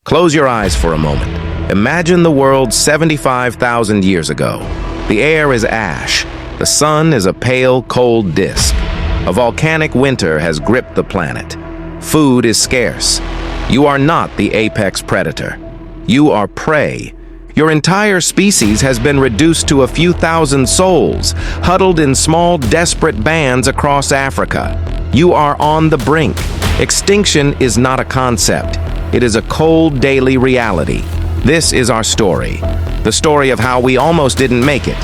Close your eyes for a moment. Imagine the world 75,000 years ago. The air is ash. The sun is a pale, cold disk. A volcanic winter has gripped the planet. Food is scarce. You are not the apex predator. You are prey. Your entire species has been reduced to a few thousand souls, huddled in small, desperate bands across Africa. You are on the brink. Extinction is not a concept. It is a cold, daily reality. This is our story. The story of how we almost didn't make it.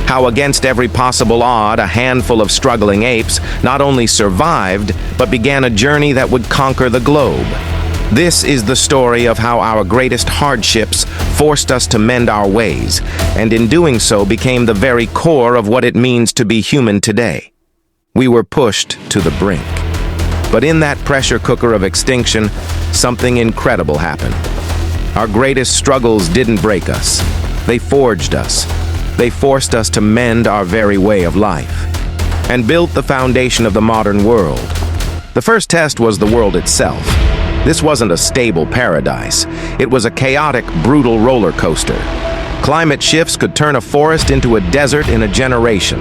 How against every possible odd, a handful of struggling apes not only survived, but began a journey that would conquer the globe. This is the story of how our greatest hardships forced us to mend our ways, and in doing so became the very core of what it means to be human today. We were pushed to the brink. But in that pressure cooker of extinction, something incredible happened. Our greatest struggles didn't break us. They forged us. They forced us to mend our very way of life, and built the foundation of the modern world. The first test was the world itself. This wasn't a stable paradise. It was a chaotic, brutal roller coaster. Climate shifts could turn a forest into a desert in a generation.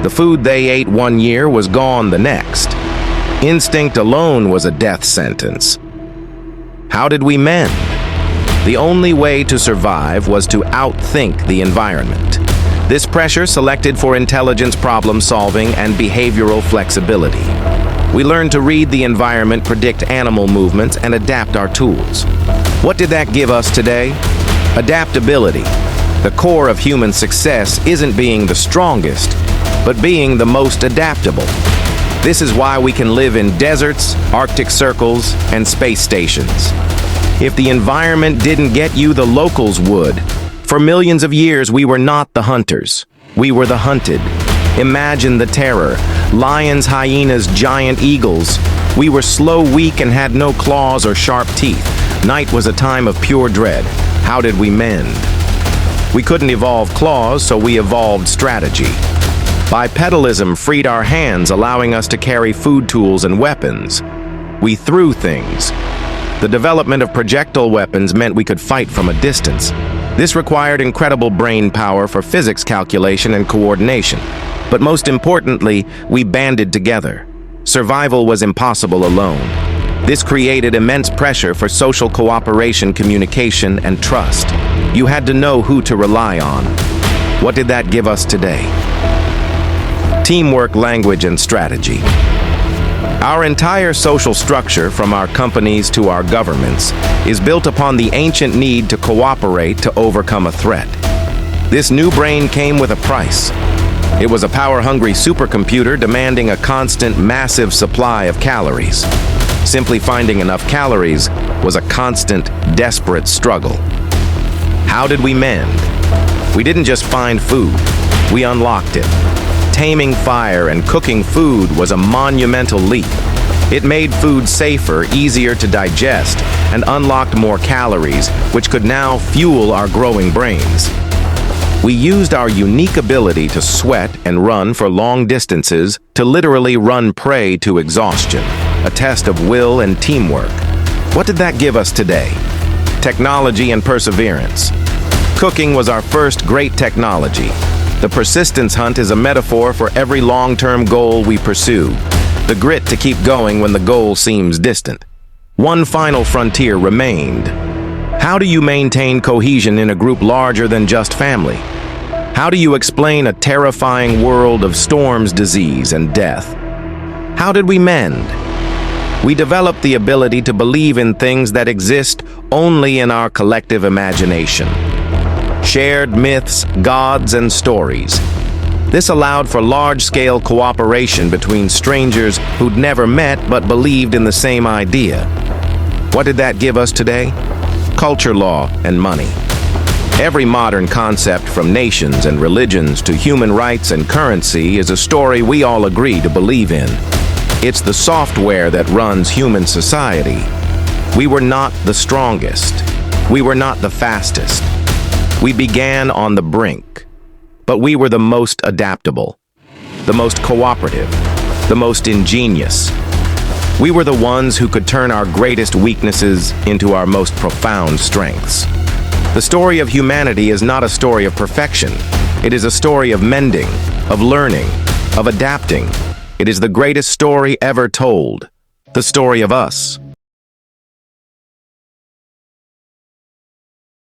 The food they ate one year was gone the next. Instinct alone was a death sentence. How did we mend? The only way to survive was to outthink the environment. This pressure selected for intelligence, problem solving, and behavioral flexibility. We learned to read the environment, predict animal movements, and adapt our tools. What did that give us today? Adaptability. The core of human success isn't being the strongest, but being the most adaptable. This is why we can live in deserts, Arctic circles, and space stations. If the environment didn't get you, the locals would. For millions of years, we were not the hunters. We were the hunted. Imagine the terror. Lions, hyenas, giant eagles. We were slow, weak, and had no claws or sharp teeth. Night was a time of pure dread. How did we mend? We couldn't evolve claws, so we evolved strategy. Bipedalism freed our hands, allowing us to carry food tools and weapons. We threw things. The development of projectile weapons meant we could fight from a distance. This required incredible brain power for physics calculation and coordination. But most importantly, we banded together. Survival was impossible alone. This created immense pressure for social cooperation, communication, and trust. You had to know who to rely on. What did that give us today? Teamwork, language, and strategy. Our entire social structure, from our companies to our governments, is built upon the ancient need to cooperate to overcome a threat. This new brain came with a price. It was a power-hungry supercomputer demanding a constant, massive supply of calories. Simply finding enough calories was a constant, desperate struggle. How did we mend? We didn't just find food, we unlocked it. Taming fire and cooking food was a monumental leap. It made food safer, easier to digest, and unlocked more calories, which could now fuel our growing brains. We used our unique ability to sweat and run for long distances to literally run prey to exhaustion, a test of will and teamwork. What did that give us today? Technology and perseverance. Cooking was our first great technology. The persistence hunt is a metaphor for every long-term goal we pursue. The grit to keep going when the goal seems distant. One final frontier remained. How do you maintain cohesion in a group larger than just family? How do you explain a terrifying world of storms, disease, and death? How did we mend? We developed the ability to believe in things that exist only in our collective imagination. Shared myths, gods, and stories. This allowed for large-scale cooperation between strangers who'd never met but believed in the same idea. What did that give us today? Culture, law, and money. Every modern concept, from nations and religions to human rights and currency, is a story we all agree to believe in. It's the software that runs human society. We were not the strongest. We were not the fastest. We began on the brink, but we were the most adaptable, the most cooperative, the most ingenious. We were the ones who could turn our greatest weaknesses into our most profound strengths. The story of humanity is not a story of perfection. It is a story of mending, of learning, of adapting. It is the greatest story ever told. The story of us.